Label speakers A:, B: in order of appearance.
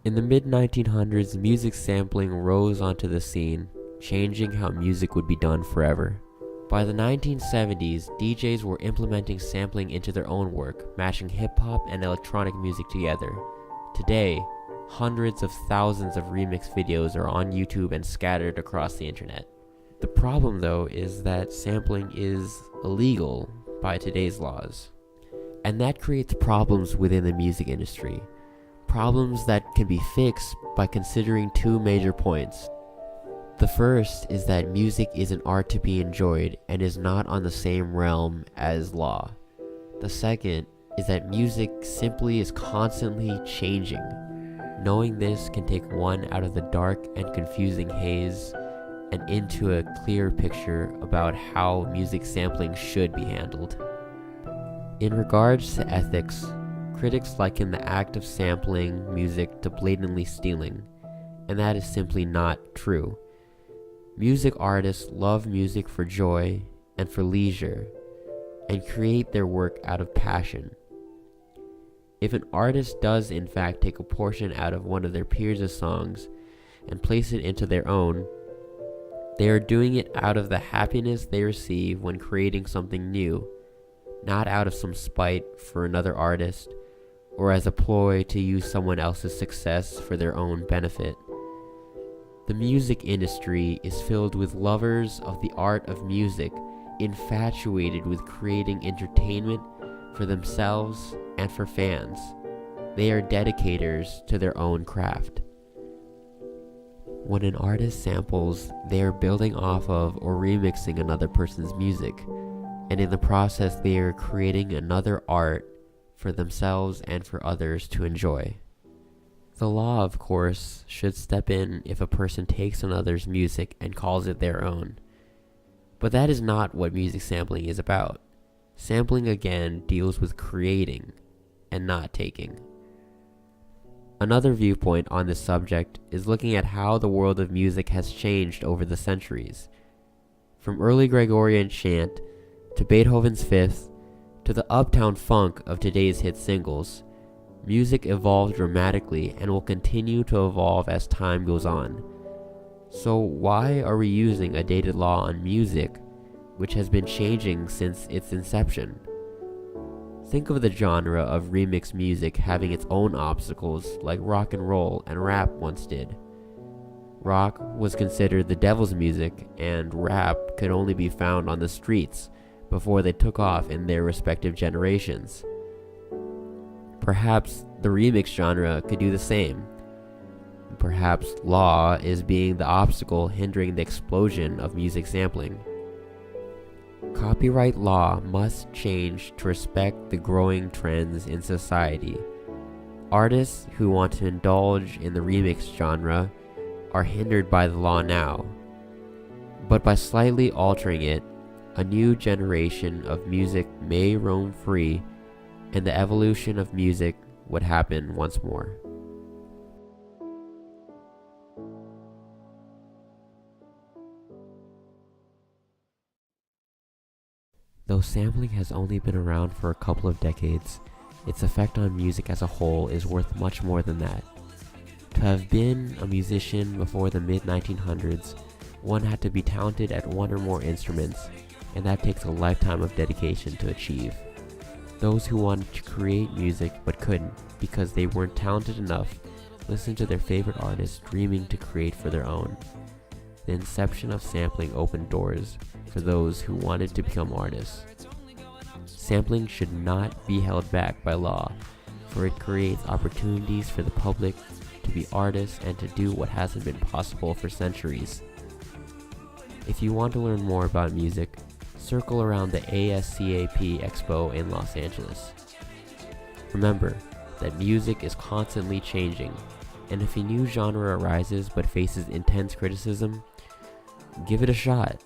A: In the mid-1900s, music sampling rose onto the scene, changing how music would be done forever. By the 1970s, DJs were implementing sampling into their own work, matching hip-hop and electronic music together. Today, hundreds of thousands of remix videos are on YouTube and scattered across the internet. The problem, though, is that sampling is illegal by today's laws. And that creates problems within the music industry. Problems that can be fixed by considering two major points. The first is that music is an art to be enjoyed and is not on the same realm as law. The second is that music simply is constantly changing. Knowing this can take one out of the dark and confusing haze and into a clear picture about how music sampling should be handled. In regards to ethics, critics liken the act of sampling music to blatantly stealing, and that is simply not true. Music artists love music for joy and for leisure, and create their work out of passion. If an artist does in fact take a portion out of one of their peers' songs and place it into their own, they are doing it out of the happiness they receive when creating something new, not out of some spite for another artist or as a ploy to use someone else's success for their own benefit. The music industry is filled with lovers of the art of music, infatuated with creating entertainment for themselves and for fans. They are dedicators to their own craft. When an artist samples, they are building off of or remixing another person's music, and in the process they are creating another art for themselves and for others to enjoy. The law, of course, should step in if a person takes another's music and calls it their own. But that is not what music sampling is about. Sampling again deals with creating and not taking. Another viewpoint on this subject is looking at how the world of music has changed over the centuries. From early Gregorian chant to Beethoven's Fifth to the uptown funk of today's hit singles, music evolved dramatically and will continue to evolve as time goes on. So why are we using a dated law on music, which has been changing since its inception? Think of the genre of remix music having its own obstacles like rock and roll and rap once did. Rock was considered the devil's music, and rap could only be found on the streets before they took off in their respective generations. Perhaps the remix genre could do the same. Perhaps law is being the obstacle hindering the explosion of music sampling. Copyright law must change to respect the growing trends in society. Artists who want to indulge in the remix genre are hindered by the law now, but by slightly altering it, a new generation of music may roam free and the evolution of music would happen once more. Though sampling has only been around for a couple of decades, its effect on music as a whole is worth much more than that. To have been a musician before the mid-1900s, one had to be talented at one or more instruments, and that takes a lifetime of dedication to achieve. Those who wanted to create music but couldn't because they weren't talented enough listened to their favorite artists dreaming to create for their own. The inception of sampling opened doors for those who wanted to become artists. Sampling should not be held back by law, for it creates opportunities for the public to be artists and to do what hasn't been possible for centuries. If you want to learn more about music, circle around the ASCAP Expo in Los Angeles. Remember that music is constantly changing, and if a new genre arises but faces intense criticism, give it a shot.